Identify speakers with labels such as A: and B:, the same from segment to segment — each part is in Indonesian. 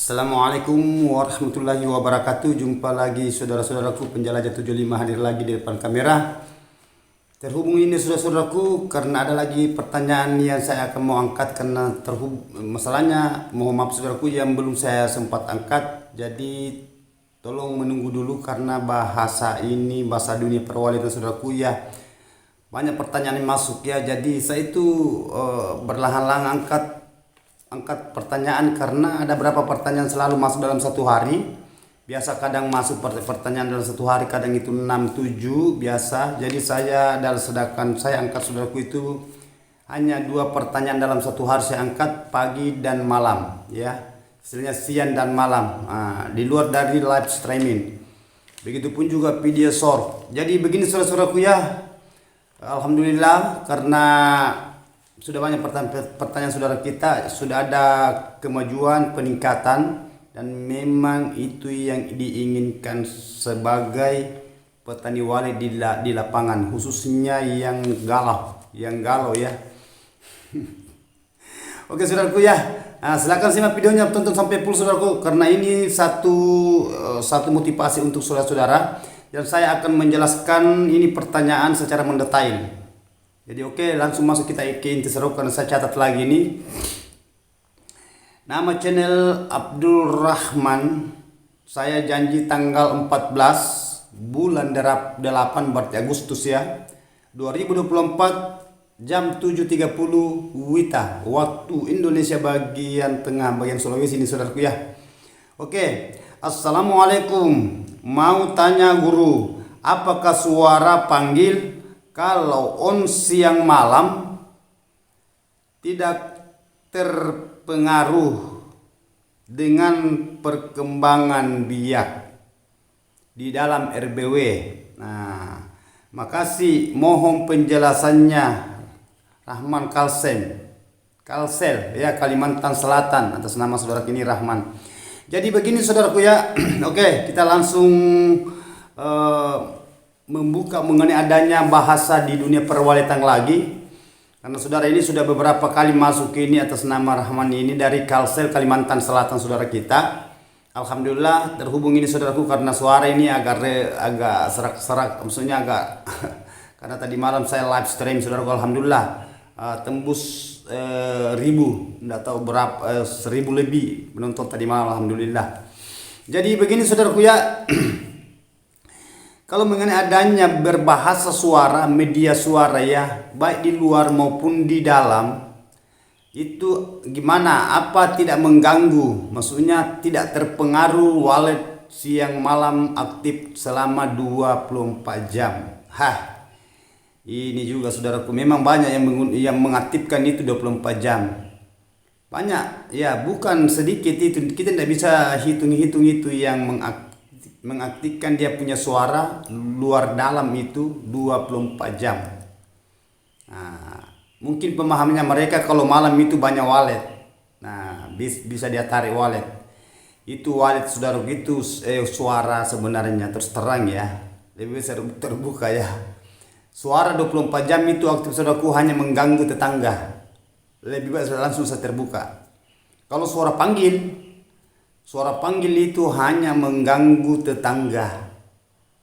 A: Assalamualaikum warahmatullahi wabarakatuh. Jumpa lagi saudara-saudaraku penjelajah 75 hadir lagi di depan kamera. Terhubung ini saudara-saudaraku karena ada lagi pertanyaan yang saya akan mau angkat karena masalahnya mohon maaf saudaraku yang belum saya sempat angkat. Jadi tolong menunggu dulu karena bahasa ini bahasa dunia perwalitan saudaraku ya. Banyak pertanyaan yang masuk ya. Jadi saya itu berlahan-lahan angkat pertanyaan karena ada beberapa pertanyaan selalu masuk dalam satu hari. Biasa kadang masuk pertanyaan dalam satu hari, kadang itu 6 7 biasa. Jadi sedangkan saya angkat saudaraku itu hanya 2 pertanyaan dalam satu hari saya angkat, pagi dan malam ya. Istilahnya siang dan malam. Di luar dari live streaming. Begitupun juga video short. Jadi begini saudara-saudaraku ya. Alhamdulillah karena sudah banyak pertanyaan saudara kita, sudah ada kemajuan, peningkatan, dan memang itu yang diinginkan sebagai petani wali di lapangan, khususnya yang galau ya. Oke saudaraku ya, silakan simak videonya, tonton sampai full saudaraku, karena ini satu motivasi untuk saudara-saudara, dan saya akan menjelaskan ini pertanyaan secara mendetail. Jadi oke, langsung masuk kita ke inti seru karena saya catat lagi nih. Nama channel Abdul Rahman. Saya janji tanggal 14 bulan 8 berarti Agustus ya. 2024 jam 7.30 WITA waktu Indonesia bagian tengah, bagian Sulawesi ini saudaraku ya. Oke, Assalamualaikum. Mau tanya guru, apakah suara panggil kalau on siang malam tidak terpengaruh dengan perkembangan biak di dalam RBW? Nah, makasih, mohon penjelasannya. Rahman Kalsel ya, Kalimantan Selatan, atas nama saudara ini Rahman. Jadi begini saudaraku ya. Oke, kita langsung membuka mengenai adanya bahasa di dunia perwalitan lagi, karena saudara ini sudah beberapa kali masuk ini atas nama Rahman ini dari Kalsel Kalimantan Selatan saudara kita. Alhamdulillah terhubung ini saudaraku, karena suara ini agak serak-serak, maksudnya agak karena tadi malam saya live stream saudaraku, alhamdulillah tembus 1000, enggak tahu berapa, 1000 lebih menonton tadi malam, alhamdulillah. Jadi begini saudaraku ya. Kalau mengenai adanya berbahasa suara, media suara ya, baik di luar maupun di dalam, itu gimana? Apa tidak mengganggu? Maksudnya tidak terpengaruh walet siang malam aktif selama 24 jam. Ini juga saudaraku, memang banyak yang mengaktifkan itu 24 jam. Banyak, ya bukan sedikit itu. Kita tidak bisa hitung-hitung itu yang mengaktifkan dia punya suara luar dalam itu 24 jam. Nah, mungkin pemahamannya mereka kalau malam itu banyak walet. Nah, bisa dia tarik walet. Itu walet saudara gitu, suara sebenarnya terus terang ya. Lebih bisa terbuka ya. Suara 24 jam itu aktif saudaraku hanya mengganggu tetangga. Lebih baik langsung saya terbuka. Kalau suara panggil itu hanya mengganggu tetangga.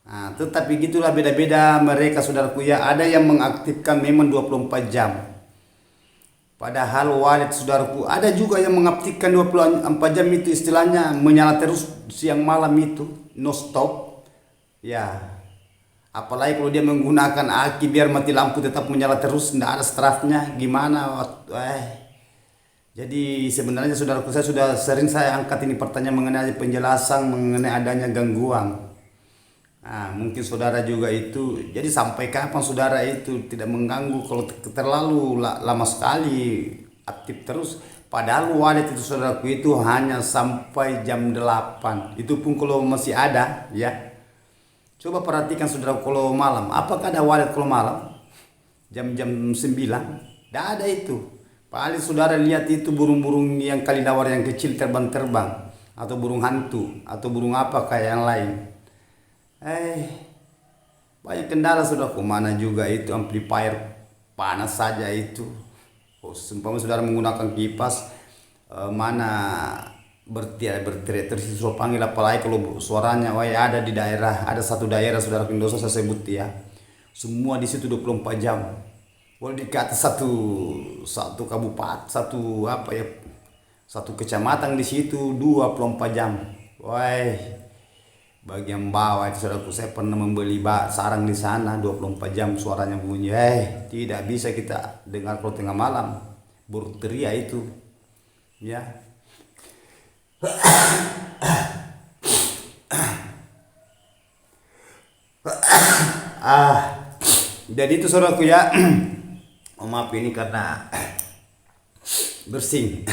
A: Nah, tetapi gitulah beda-beda mereka saudaraku ya. Ada yang mengaktifkan memang 24 jam. Padahal walet saudaraku ada juga yang mengaktifkan 24 jam itu istilahnya menyala terus siang malam itu no stop. Ya. Apalagi kalau dia menggunakan aki biar mati lampu tetap menyala terus, tidak ada strafnya gimana. Jadi sebenarnya saudaraku, saya sering angkat ini pertanyaan mengenai penjelasan mengenai adanya gangguan. Nah, mungkin saudara juga itu. Jadi sampai kapan saudara itu tidak mengganggu kalau terlalu lama sekali aktif terus? Padahal walet itu saudaraku itu hanya sampai jam 8. Itu pun kalau masih ada ya. Coba perhatikan saudara kalau malam. Apakah ada walet kalau malam? Jam-jam 9? Tidak ada itu. Paling saudara lihat itu burung-burung yang kalidawar yang kecil terbang-terbang, atau burung hantu, atau burung apa kayak yang lain. Banyak kendala saudaraku, mana juga itu amplifier panas saja itu. Seumpama saudara menggunakan kipas, mana berteriak terus disuruh panggil, apalagi kalau suaranya ada di daerah, ada satu daerah saudara Indonesia saya sebut ya, semua di situ 24 jam. Kalau di atas satu kabupaten, satu kecamatan di situ 24 jam. Wah, bagian bawah itu saudaraku, saya pernah membeli sarang di sana 24 jam suaranya bunyi. Tidak bisa kita dengar kalau tengah malam berteriak itu. Ya. Jadi itu saudaraku ya. Oh, maaf ini karena bersing.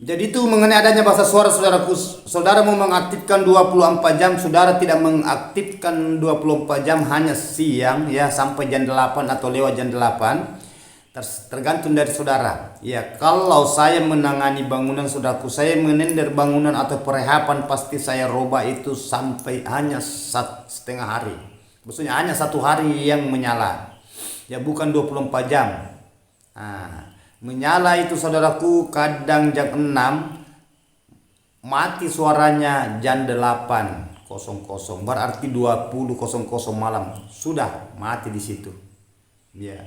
A: Jadi itu mengenai adanya bahasa suara saudaraku, saudara mau mengaktifkan 24 jam, saudara tidak mengaktifkan 24 jam hanya siang ya sampai jam 8 atau lewat jam 8. Tergantung dari saudara. Ya, kalau saya menangani bangunan saudaraku, saya menender bangunan atau perehapan pasti saya roba itu sampai hanya setengah hari. Maksudnya hanya 1 hari yang menyala. Ya bukan 24 jam. Menyala itu saudaraku kadang jam 6, mati suaranya jam 8.00, berarti 20.00 malam sudah mati di situ. Ya.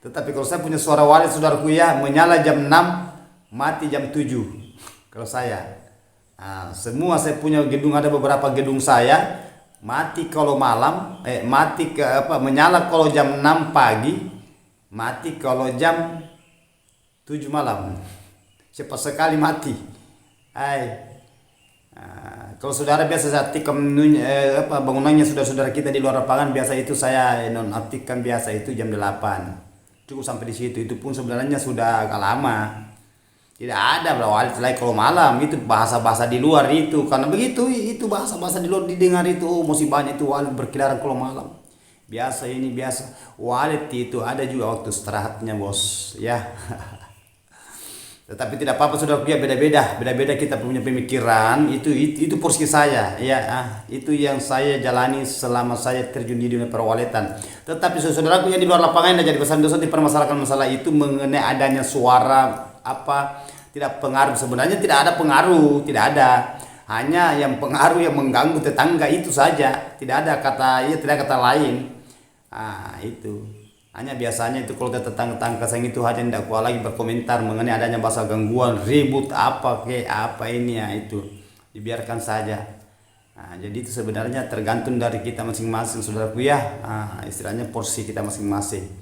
A: Tetapi kalau saya punya suara walet saudaraku ya, menyala jam 6, mati jam 7. Kalau saya, semua saya punya gedung, ada beberapa gedung saya mati kalau malam, menyala kalau jam 6 pagi, mati kalau jam 7 malam. Cepat sekali mati. Kalau saudara biasa saya aktifkan bangunannya saudara kita di luar lapangan, biasa itu saya nonaktifkan biasa itu jam 8. Cukup sampai di situ. Itu pun sebenarnya sudah agak lama. Tidak ada walet lagi kalau malam, itu bahasa-bahasa di luar itu. Karena begitu, itu bahasa-bahasa di luar didengar itu, masih banyak itu walet berkeliaran kalau malam. Biasa ini biasa. Walet itu ada juga waktu istirahatnya, bos, ya. Tetapi tidak apa-apa saudara, ya beda-beda kita punya pemikiran. Itu porsi saya, ya. Itu yang saya jalani selama saya terjun di dunia perwaletan. Tetapi saudaraku yang di luar lapangan jadi pesan dosa dipermasalahkan masalah itu mengenai adanya suara tidak pengaruh. Sebenarnya tidak ada pengaruh, tidak ada. Hanya yang pengaruh yang mengganggu tetangga itu saja. Tidak ada kata lain. Itu. Hanya biasanya itu kalau tetangga saya itu hanya tidak kuat lagi berkomentar mengenai adanya bahasa gangguan, ribut apa ini ya, itu dibiarkan saja. Jadi itu sebenarnya tergantung dari kita masing-masing saudaraku ya. Istilahnya porsi kita masing-masing.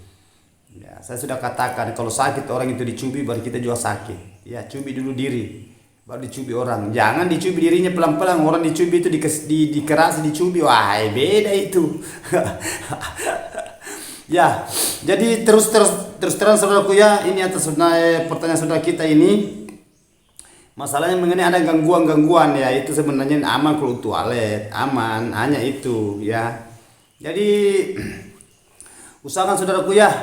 A: Ya, saya sudah katakan kalau sakit orang itu dicubi baru kita juga sakit. Ya, cubi dulu diri baru dicubi orang. Jangan dicubi dirinya pelan-pelan. Orang dicubi itu dikerasi dicubi. Wah, beda itu. Ya, jadi terus terang saudaraku ya, ini atas pertanyaan saudara kita ini. Masalahnya mengenai ada gangguan ya, itu sebenarnya aman kalau toilet, aman, hanya itu ya. Jadi usahakan saudaraku ya,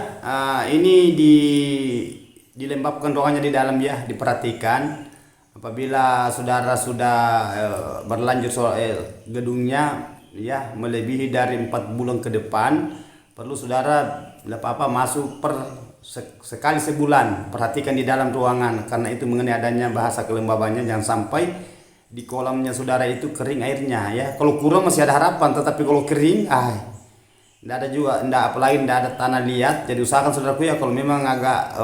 A: ini dilembabkan ruangannya di dalam ya, diperhatikan. Apabila saudara sudah berlanjut gedungnya ya melebihi dari 4 bulan ke depan, perlu saudara masuk sekali sebulan, perhatikan di dalam ruangan, karena itu mengenai adanya bahasa kelembabannya. Jangan sampai di kolamnya saudara itu kering airnya ya. Kalau kurang masih ada harapan, tetapi kalau kering tidak ada juga, apalagi tidak ada tanah liat. Jadi usahakan saudaraku ya, kalau memang agak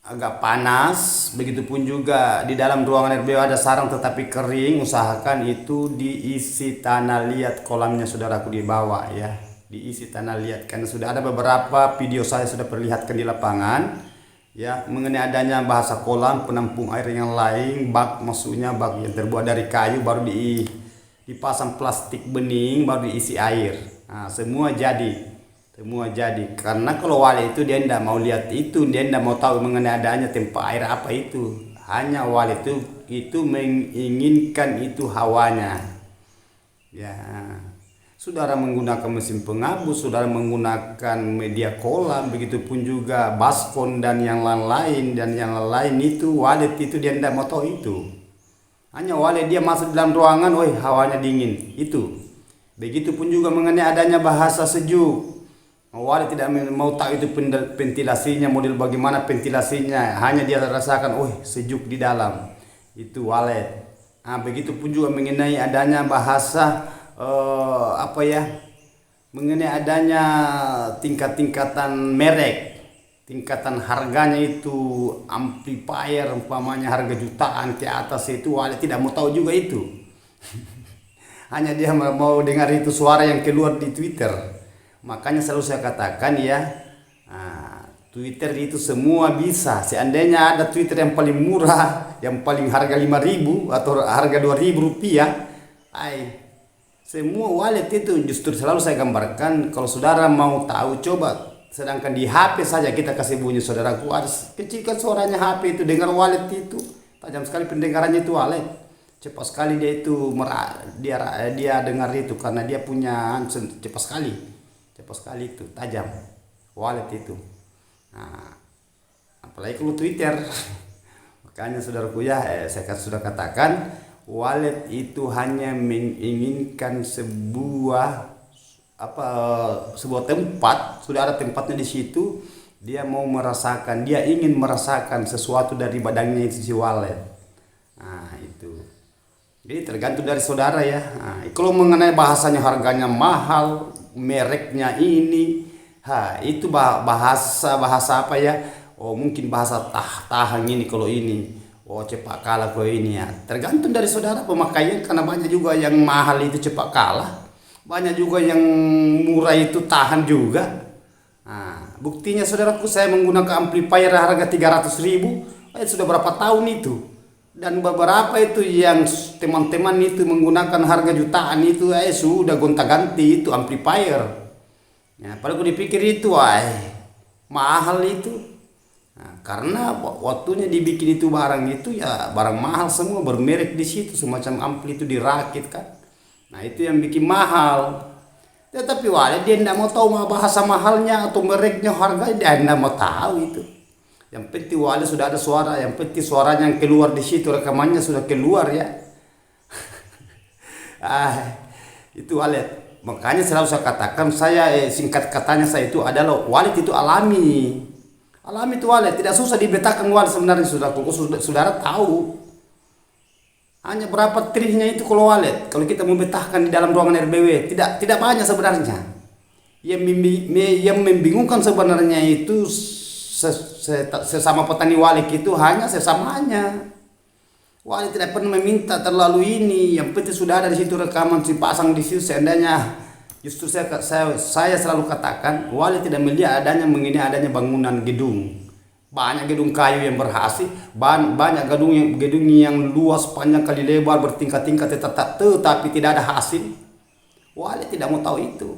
A: agak panas, begitupun juga di dalam ruangan RBO ada sarang tetapi kering, usahakan itu diisi tanah liat kolamnya saudaraku di bawah ya, diisi tanah liat. Karena sudah ada beberapa video saya sudah perlihatkan di lapangan ya mengenai adanya bahasa kolam penampung air yang lain, maksudnya bak yang terbuat dari kayu baru dipasang plastik bening baru diisi air. Semua jadi karena kalau wali itu dia tidak mau lihat itu, dia tidak mau tahu mengenai adanya tempat air apa itu. Hanya wali itu menginginkan itu hawanya ya. Saudara menggunakan mesin pengabus, saudara menggunakan media kolam, begitupun juga baskon dan yang lain itu walet itu dia tidak mau tahu itu. Hanya walet dia masuk dalam ruangan, hawanya dingin itu. Begitupun juga mengenai adanya bahasa sejuk. Walet tidak mau tahu itu ventilasinya, model bagaimana ventilasinya. Hanya dia rasakan, oh sejuk di dalam. Itu walet. Nah, begitu pun juga mengenai adanya bahasa apa ya? Mengenai adanya tingkat-tingkatan merek, tingkatan harganya itu amplifier umpamanya harga jutaan ke atas itu walet tidak mau tahu juga itu. Hanya dia mau dengar itu suara yang keluar di Twitter. Makanya selalu saya katakan ya, Twitter itu semua bisa. Seandainya ada Twitter yang paling murah, yang paling harga 5.000 atau harga 2.000 rupiah, semua wallet itu justru selalu saya gambarkan. Kalau saudara mau tahu, coba. Sedangkan di HP saja kita kasih bunyi, saudaraku, ada kecilkan suaranya HP itu, dengar wallet itu. Tajam sekali pendengarannya itu wallet. Cepat sekali dia itu dia dengar itu karena dia punya cepat sekali itu tajam wallet itu. Nah, apalagi kalau Twitter. Makanya saudaraku ya, saya sudah katakan wallet itu hanya menginginkan sebuah tempat, sudah ada tempatnya di situ. Dia mau merasakan, dia ingin merasakan sesuatu dari badannya itu si wallet. Nah, itu. Jadi tergantung dari saudara ya. Nah, kalau mengenai bahasanya harganya mahal, mereknya ini, itu bahasa apa ya? Oh mungkin bahasa tahan ini kalau ini, oh cepat kalah kalau ini ya. Tergantung dari saudara pemakaian, karena banyak juga yang mahal itu cepat kalah, banyak juga yang murah itu tahan juga. Nah, buktinya saudaraku, saya menggunakan amplifier harga 300.000, sudah berapa tahun itu. Dan beberapa itu yang teman-teman itu menggunakan harga jutaan itu, sudah gonta-ganti itu amplifier. Ya, padahal aku dipikir itu, mahal itu. Nah, karena waktunya dibikin itu barang itu ya barang mahal semua, bermerek di situ, semacam ampli itu dirakit kan. Nah, itu yang bikin mahal. Tetapi walet dia tidak mau tahu bahasa mahalnya atau mereknya, harga dia tidak mau tahu itu. Yang penting walet sudah ada suara, yang penting suaranya yang keluar di situ, rekamannya sudah keluar ya. Itu walet. Makanya selalu saya katakan, singkat katanya saya itu adalah walet itu alami. Alami itu walet, tidak susah dibetakan walet sebenarnya, saudara tahu. Hanya berapa triknya itu kalau walet. Kalau kita membetahkan di dalam ruangan RBW, tidak banyak sebenarnya. Yang membingungkan sebenarnya itu sesama petani walet itu hanya sesamanya. Walet tidak pernah meminta terlalu ini, yang penting sudah ada di situ rekaman dipasang di situ. Seandainya justru saya selalu katakan walet tidak melihat mengenai adanya bangunan gedung. Banyak gedung kayu yang berhasil, banyak gedung yang luas panjang kali lebar bertingkat-tingkat tetapi tidak ada hasil. Walet tidak mau tahu itu.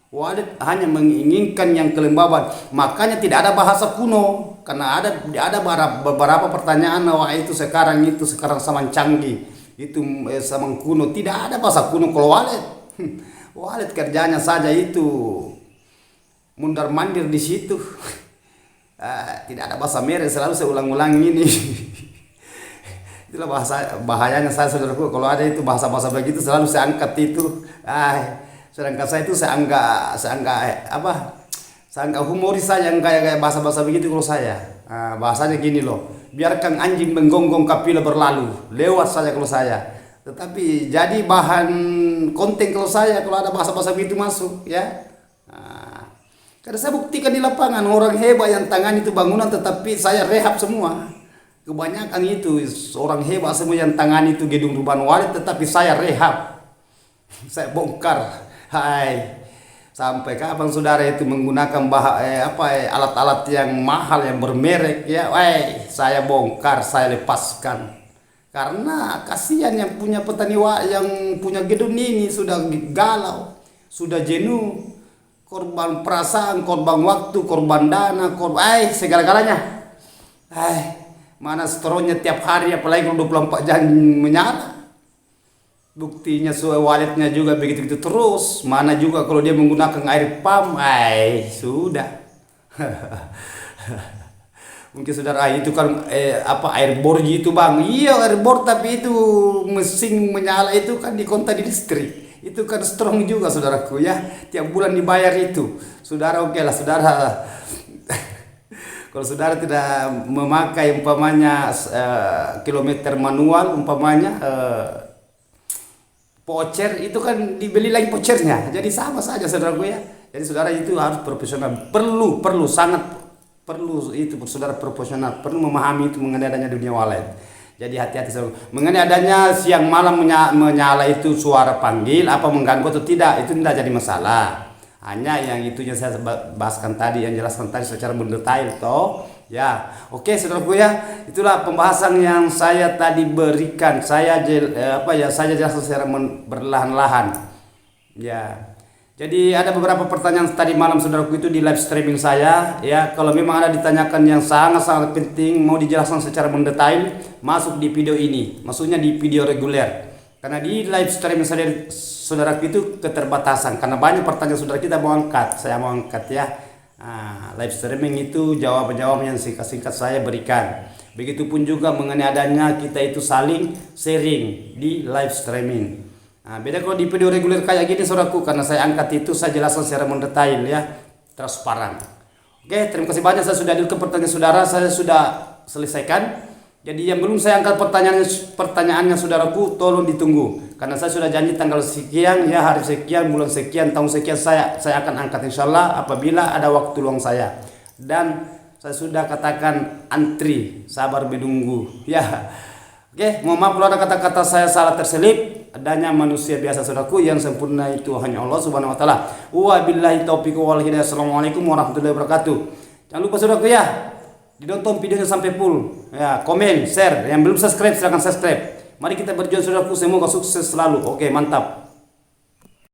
A: Walet hanya menginginkan yang kelembaban. Makanya tidak ada bahasa kuno, karena ada beberapa pertanyaan, itu sekarang sama canggih, itu sama kuno. Tidak ada bahasa kuno kalau walet. Walet kerjanya saja itu mundar mandir di situ. Tidak ada bahasa merek, selalu saya ulang-ulang ini. Itulah bahayanya saya, saudaraku, kalau ada itu bahasa-bahasa begitu selalu saya angkat itu. Sedangkan saya itu saya anggap humoris saja, yang kayak bahasa-bahasa begitu kalau saya. Bahasanya gini loh, biarkan anjing menggonggong kapila berlalu, lewat saja kalau saya. Tetapi jadi bahan konten kalau saya, kalau ada bahasa-bahasa begitu masuk ya. Karena saya buktikan di lapangan, orang hebat yang tangan itu bangunan tetapi saya rehab semua. Kebanyakan itu orang hebat semua yang tangan itu gedung ruban walet tetapi saya rehab. Saya bongkar. Sampai kapan saudara itu menggunakan alat-alat yang mahal yang bermerek ya? Saya bongkar, saya lepaskan. Karena kasihan yang punya petani yang punya gedung ini sudah galau, sudah jenuh, korban perasaan, korban waktu, korban dana, segala-galanya. Mana stronya tiap hari, apalagi kalau 24 jam menyala. Buktinya waletnya juga begitu-begitu terus. Mana juga kalau dia menggunakan air pump, sudah. Mungkin saudara, itu kan air bor gitu bang. Iya air bor, tapi itu mesin menyala itu kan dikontak di listrik. Itu kan strong juga saudaraku ya. Tiap bulan dibayar itu. Saudara oke lah saudara. Kalau saudara tidak memakai umpamanya kilometer manual umpamanya voucher itu kan dibeli lagi vouchernya. Jadi sama saja saudaraku ya. Jadi saudara itu harus profesional. Perlu sangat perlu itu saudara profesional. Perlu memahami itu mengenai adanya dunia wallet. Jadi hati-hati saudara. Mengenai adanya siang malam menyala itu suara panggil apa mengganggu atau tidak itu tidak jadi masalah. Hanya yang itunya saya bahaskan tadi, yang jelaskan tadi secara mendetail toh. Ya, oke saudaraku ya. Itulah pembahasan yang saya tadi berikan. Saya saya jelaskan secara berlahan-lahan. Ya. Jadi ada beberapa pertanyaan tadi malam saudaraku itu di live streaming saya. Ya, kalau memang ada ditanyakan yang sangat-sangat penting mau dijelaskan secara mendetail, masuk di video ini. Maksudnya di video reguler. Karena di live streaming saudara itu keterbatasan karena banyak pertanyaan saudara kita saya mau angkat ya. Live streaming itu jawaban yang singkat-singkat saya berikan. Begitupun juga mengenai adanya kita itu saling sharing di live streaming. Beda kalau di video reguler kayak gini saudaraku, karena saya angkat itu saya jelaskan secara mendetail ya, transparan. Oke, terima kasih banyak, saya sudah adilkan pertanyaan saudara, saya sudah selesaikan. Jadi yang belum saya angkat pertanyaannya saudaraku tolong ditunggu, karena saya sudah janji tanggal sekian ya, hari sekian, bulan sekian, tahun sekian saya akan angkat insyaallah apabila ada waktu luang saya. Dan saya sudah katakan antri, sabar menunggu ya. Oke, mohon maaf kalau ada kata-kata saya salah terselip. Adanya manusia biasa saudaraku, yang sempurna itu hanya Allah Subhanahu wa taala. Wabillahi taufiq wal hidayah. Assalamualaikum warahmatullahi wabarakatuh. Jangan lupa saudaraku ya, ditonton videonya sampai full. Ya, komen, share. Yang belum subscribe silakan subscribe. Mari kita berjuang saudaraku, semoga sukses selalu. Oke, mantap.